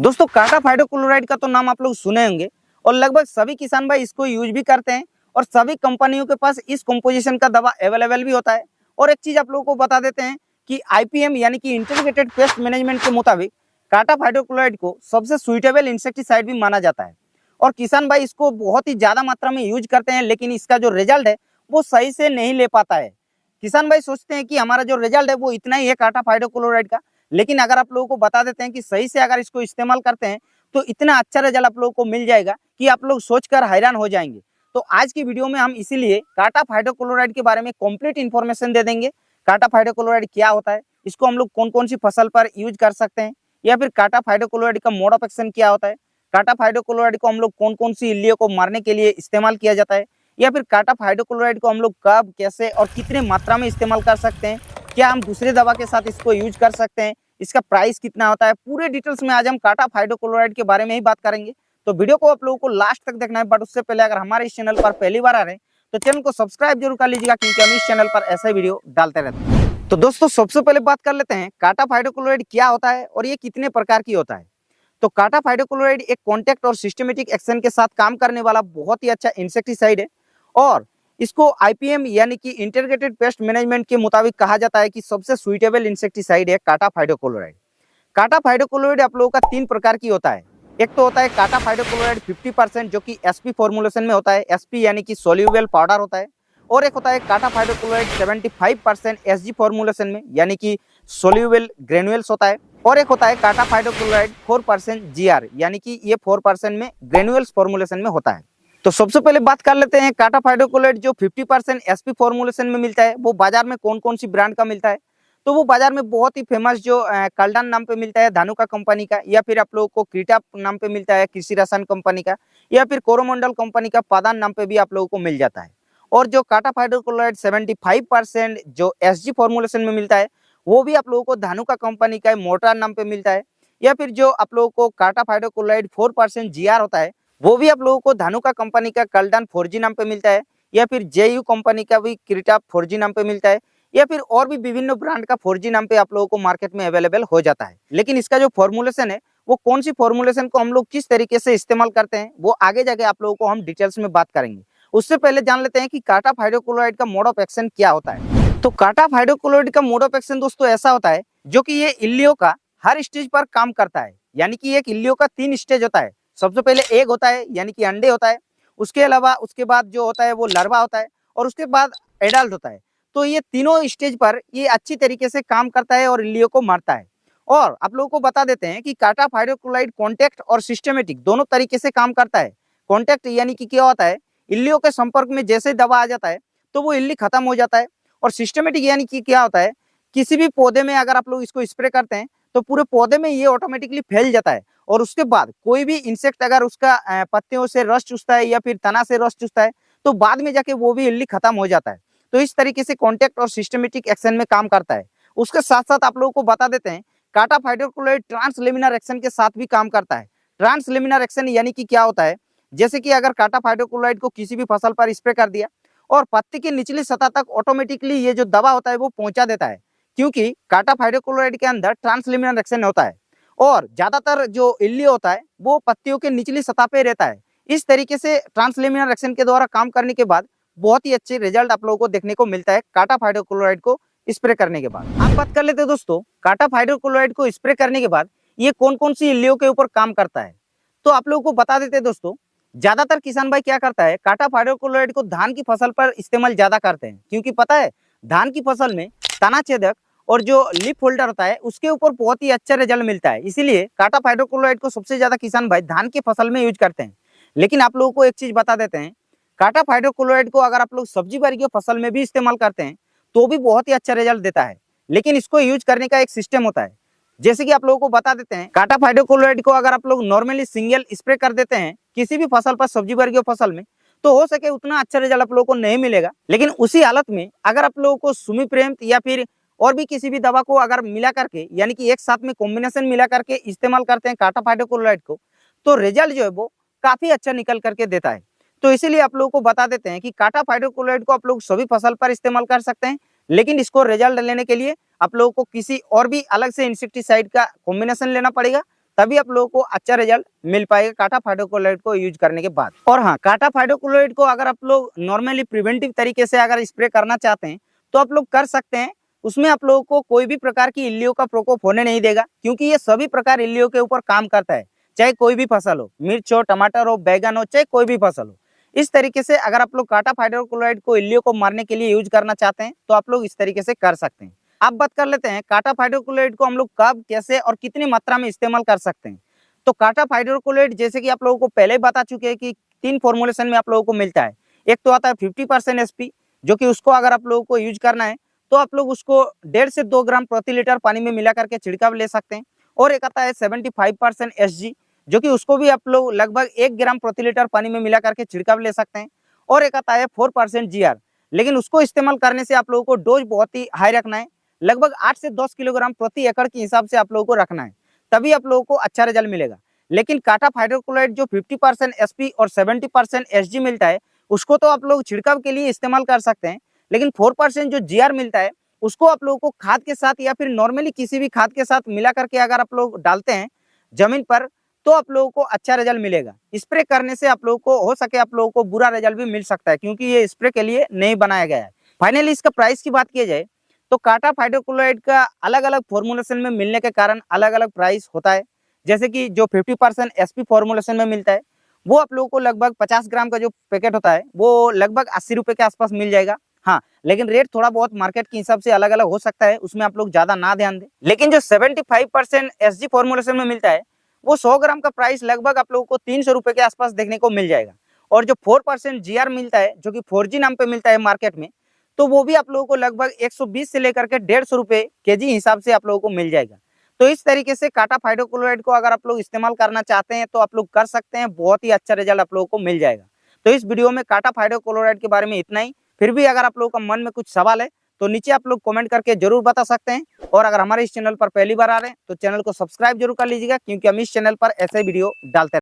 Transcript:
दोस्तों काटा फाइडोक्लोराइड का तो नाम आप लोग सुने होंगे और लगभग सभी किसान भाई इसको यूज भी करते हैं और सभी कंपनियों के पास इस कंपोजिशन का दवा अवेलेबल भी होता है। और एक चीज आप लोगों को बता देते हैं कि आईपीएम यानी कि इंटीग्रेटेड पेस्ट मैनेजमेंट के मुताबिक काटा फाइडोक्लोराइड को सबसे सुइटेबल इंसेक्टिसाइड भी माना जाता है और किसान भाई इसको बहुत ही ज्यादा मात्रा में यूज करते हैं, लेकिन इसका जो रिजल्ट है वो सही से नहीं ले पाता है। किसान भाई सोचते हैं कि हमारा जो रिजल्ट है वो इतना ही है काटा फाइडोक्लोराइड का, लेकिन अगर आप लोगों को बता देते हैं कि सही से अगर इसको इस्तेमाल करते हैं तो इतना अच्छा रिजल्ट आप लोगों को मिल जाएगा कि आप लोग सोचकर हैरान हो जाएंगे। तो आज की वीडियो में हम इसीलिए काटा फाइडोक्लोराइड के बारे में कंप्लीट इन्फॉर्मेशन दे देंगे। काटा फाइडोक्लोराइड क्या होता है, इसको हम लोग कौन कौन सी फसल पर यूज कर सकते हैं, या फिर काटा फाइडोक्लोराइड का मोड ऑफ एक्शन क्या होता है, काटा फाइडोक्लोराइड को हम लोग कौन कौन सी इल्लियों को मारने के लिए इस्तेमाल किया जाता है, या फिर काटा फाइडोक्लोराइड को हम लोग कब कैसे और कितने मात्रा में इस्तेमाल कर सकते हैं, क्या हम दूसरे दवा के साथ इसको यूज कर सकते हैं, इसका प्राइस कितना होता है, पूरे डिटेल्स में आज हम काटा फाइडोक्लोराइड के बारे में ही बात करेंगे। तो वीडियो को आप लोगों को लास्ट तक देखना है, बट उससे पहले अगर हमारे इस चैनल पर पहली बार आ रहे हैं तो चैनल को सब्सक्राइब जरूर कर लीजिएगा, क्योंकि हम इस चैनल पर ऐसे वीडियो डालते रहते हैं। तो दोस्तों सबसे पहले बात कर लेते हैं काटा फाइडोक्लोराइड क्या होता है और ये कितने प्रकार की होता है। तो काटा फाइडोक्लोराइड एक कॉन्टैक्ट और सिस्टमेटिक एक्शन के साथ काम करने वाला बहुत ही अच्छा इंसेक्टिसाइड है और इसको आईपीएम यानी कि इंटीग्रेटेड पेस्ट मैनेजमेंट के मुताबिक कहा जाता है कि सबसे सुइटेबल इंसेक्टिसाइड है काटा फाइडोक्लोराइड। काटा फाइडोक्लोराइड आप लोगों का तीन प्रकार की होता है। एक तो होता है काटा फाइडोक्लोराइड 50% जो कि एसपी फॉर्मुलेशन में होता है, एसपी यानी कि सोल्यूबल पाउडर होता है। और एक होता है काटा फाइडोक्लोराइड 75% एसजी फॉर्मुलेशन में यानी कि सोल्यूबल ग्रेनुअल्स होता है। और एक होता है काटा फाइडोक्लोराइड 4% जीआर यानी कि ये 4% में ग्रेनुअल्स फॉर्मुलेशन में होता है। तो सबसे पहले बात कर लेते हैं काटा फाइडोक्लोराइड जो 50% एसपी फॉर्मुलेशन में मिलता है वो बाजार में कौन कौन सी ब्रांड का मिलता है। तो वो बाजार में बहुत ही फेमस जो कल्डान नाम पे मिलता है धानुका कंपनी का, या फिर आप लोगों को क्रीटा नाम पे मिलता है कृषि रसायन कंपनी का, या फिर कोरोमंडल कंपनी का पादान नाम पे भी आप लोगों को मिल जाता है। और जो काटा फाइडोक्लोराइड 75% जो एसजी फॉर्मुलेशन में मिलता है वो भी आप लोगों को धानुका कंपनी का मोटार नाम पे मिलता है। या फिर जो आप लोगों को काटा फाइडोक्लोराइड 4% जीआर होता है वो भी आप लोगों को धानुका कंपनी का कल्डान 4G नाम पे मिलता है, या फिर जेयू कंपनी का भी क्रीटा 4G नाम पे मिलता है, या फिर और भी विभिन्न ब्रांड का 4G नाम पे आप लोगों को मार्केट में अवेलेबल हो जाता है। लेकिन इसका जो फॉर्मुलेशन है वो कौन सी फॉर्मुलेशन को हम लोग किस तरीके से इस्तेमाल करते हैं वो आगे जाके आप लोगों को हम डिटेल्स में बात करेंगे। उससे पहले जान लेते हैं कि काटा फाइडोक्लोराइड का मोड ऑफ एक्शन क्या होता है। तो काटा फाइडोक्लोराइड का मोड ऑफ एक्शन दोस्तों ऐसा होता है जो कि ये इल्लियों का हर स्टेज पर काम करता है। यानी कि एक इल्लियों का 3 स्टेज होता है। सबसे पहले एग होता है यानी कि अंडे होता है, उसके अलावा उसके बाद जो होता है वो लार्वा होता है, और उसके बाद एडल्ट होता है। तो ये तीनों स्टेज पर ये अच्छी तरीके से काम करता है और इल्लियों को मारता है। और आप लोगों को बता देते हैं कि काटा फाइडोक्लोराइड कॉन्टैक्ट और सिस्टमेटिक दोनों तरीके से काम करता है। कॉन्टैक्ट यानी कि क्या होता है, इल्लियों के संपर्क में जैसे दवा आ जाता है तो वो इल्ली खत्म हो जाता है। और सिस्टमेटिक यानी कि क्या होता है, किसी भी पौधे में अगर आप लोग इसको स्प्रे करते हैं तो पूरे पौधे में ये ऑटोमेटिकली फैल जाता है, और उसके बाद कोई भी इंसेक्ट अगर उसका पत्तियों से रस चूसता है या फिर तना से रस चूसता है तो बाद में जाके वो भी इल्ली खत्म हो जाता है। तो इस तरीके से कॉन्टैक्ट और सिस्टमेटिक एक्शन में काम करता है। उसके साथ साथ आप लोगों को बता देते हैं काटा फाइडोक्लोराइड ट्रांसलेमिनार एक्शन के साथ भी काम करता है। ट्रांसलेमिनार एक्शन यानी कि क्या होता है, जैसे कि अगर काटा फाइडोक्लोराइड को किसी भी फसल पर स्प्रे कर दिया और पत्ती की निचली सतह तक ऑटोमेटिकली ये जो दवा होता है वो पहुंचा देता है, क्योंकि काटा फाइडोक्लोराइड के अंदर ट्रांसलेमिनार एक्शन होता है और ज्यादातर जो इल्ली होता है वो पत्तियों के निचली सतह पे रहता है। इस तरीके से ट्रांसलेमिनार एक्शन के द्वारा काम करने के बाद बहुत ही अच्छे रिजल्ट आप लोगों को देखने को मिलता है काटा फाइडोक्लोराइड को स्प्रे करने के बाद। हम बात कर लेते हैं दोस्तों काटा फाइडोक्लोराइड को स्प्रे करने के बाद ये कौन कौन सी इल्लियों के ऊपर काम करता है। तो आप लोगों को बता देते हैं दोस्तों, ज्यादातर किसान भाई क्या करता है, काटा फाइडोक्लोराइड को धान की फसल पर इस्तेमाल ज्यादा करते हैं, क्योंकि पता है धान की फसल में तना छेदक और जो लीफ होल्डर होता है उसके ऊपर बहुत ही अच्छा रिजल्ट मिलता है। इसीलिए काटा फाइडोक्लोराइड को सबसे ज्यादा किसान भाई धान की फसल में यूज करते हैं। लेकिन आप लोगों को एक चीज बता देते हैं, काटा फाइडोक्लोराइड को अगर आप लोग सब्जी बाड़ी की फसल में भी इस्तेमाल करते हैं तो भी बहुत ही अच्छा रिजल्ट देता है। लेकिन इसको यूज करने का एक सिस्टम होता है। जैसे कि आप लोगों को बता देते हैं, काटा फाइडोक्लोराइड को अगर आप लोग नॉर्मली सिंगल स्प्रे कर देते हैं किसी भी फसल पर, सब्जी बाड़ी की फसल में, तो हो सके उतना अच्छा रिजल्ट आप लोगों को नहीं मिलेगा। लेकिन उसी हालत में अगर आप लोगों को सुमी प्रेम या फिर और भी किसी भी दवा को अगर मिला करके यानी कि एक साथ में कॉम्बिनेशन मिला करके इस्तेमाल करते हैं काटा फाइडोक्लोराइड को, तो रिजल्ट जो है वो काफी अच्छा निकल करके देता है। तो इसीलिए आप लोगों को बता देते हैं कि काटा फाइडोक्लोराइड को आप लोग सभी फसल पर इस्तेमाल कर सकते हैं, लेकिन इसको रिजल्ट लेने के लिए आप लोगों को किसी और भी अलग से इंसेक्टिसाइड का कॉम्बिनेशन लेना पड़ेगा, तभी आप लोगों को अच्छा रिजल्ट मिल पाएगा काटाफ हाइड्रोक्लोराइड को यूज करने के बाद। और हाँ, काटाफ हाइड्रोक्लोराइड को अगर आप लोग नॉर्मली प्रिवेंटिव तरीके से अगर स्प्रे करना चाहते हैं तो आप लोग कर सकते हैं। उसमें आप लोगों को कोई भी प्रकार की इल्लियों का प्रकोप होने नहीं देगा, क्योंकि ये सभी प्रकार इल्लियों के ऊपर काम करता है, चाहे कोई भी फसल हो, मिर्च हो, टमाटर हो, बैगन हो, चाहे कोई भी फसल हो। इस तरीके से अगर आप लोग काटाफ हाइड्रोक्लोराइड को इल्लियों को मारने के लिए यूज करना चाहते हैं तो आप लोग इस तरीके से कर सकते हैं। अब बात कर लेते हैं काटाफ हाइड्रोक्लोराइड को हम लोग कब, कैसे और कितनी मात्रा में इस्तेमाल कर सकते हैं। तो काटाफ हाइड्रोक्लोराइड जैसे कि आप लोगों को पहले ही बता चुके हैं कि 3 फॉर्मुलेशन में आप लोगों को मिलता है। एक तो आता है 50% एसपी, जो कि उसको अगर आप लोगों को यूज करना है तो आप लोग उसको 1.5 से 2 ग्राम प्रति लीटर पानी में मिला करके छिड़काव ले सकते हैं। और एक आता है 75% एसजी, जो कि उसको भी आप लोग लगभग 1 ग्राम प्रति लीटर पानी में मिला करके छिड़काव ले सकते हैं। और एक आता है 4% जीआर, लेकिन उसको इस्तेमाल करने से आप लोगों को डोज बहुत ही हाई रखना है, लगभग 8 से 10 किलोग्राम प्रति एकड़ के हिसाब से आप लोगों को रखना है, तभी आप लोगों को अच्छा रिजल्ट मिलेगा। लेकिन काटाफ हाइड्रोक्लोराइड जो 50% एसपी और 70% एसजी मिलता है, उसको तो आप लोग छिड़काव के लिए इस्तेमाल कर सकते हैं, लेकिन 4% जो जीआर मिलता है उसको आप लोगों को खाद के साथ या फिर नॉर्मली किसी भी खाद के साथ मिला करके अगर आप लोग डालते हैं जमीन पर तो आप लोगों को अच्छा रिजल्ट मिलेगा। स्प्रे करने से आप लोगों को हो सके आप लोगों को बुरा रिजल्ट भी मिल सकता है, क्योंकि ये स्प्रे के लिए नहीं बनाया गया है। फाइनली इसका प्राइस की बात की जाए तो काटाफ हाइड्रोक्लोराइड का अलग अलग फॉर्मुलेशन में मिलने के कारण अलग अलग प्राइस होता है। जैसे कि जो 50% एसपी फॉर्मुलेशन में मिलता है वो आप लोगों को लगभग 50 ग्राम का जो पैकेट होता है वो लगभग 80 रुपए के आसपास मिल जाएगा। हाँ, लेकिन रेट थोड़ा बहुत मार्केट के हिसाब से अलग अलग हो सकता है, उसमें आप लोग ज्यादा ना ध्यान दें। लेकिन जो 75% एसजी फॉर्मुलेशन में मिलता है वो 100 ग्राम का प्राइस लगभग आप लोगों को 300 रुपए के आसपास देखने को मिल जाएगा। और जो 4% जीआर मिलता है, जो कि 4G नाम पे मिलता है मार्केट में, तो वो भी आप लोगों को लगभग 120 से लेकर के 150 रुपए केजी हिसाब से आप लोगों को मिल जाएगा। तो इस तरीके से काटाफ हाइड्रोक्लोराइड को अगर आप लोग इस्तेमाल करना चाहते हैं तो आप लोग कर सकते हैं, बहुत ही अच्छा रिजल्ट आप लोगों को मिल जाएगा। तो इस वीडियो में काटाफ हाइड्रोक्लोराइड के बारे में इतना ही। फिर भी अगर आप लोगों का मन में कुछ सवाल है तो नीचे आप लोग कमेंट करके जरूर बता सकते हैं। और अगर हमारे इस चैनल पर पहली बार आ रहे हैं तो चैनल को सब्सक्राइब जरूर कर लीजिएगा, क्योंकि हम इस चैनल पर ऐसे वीडियो डालते हैं।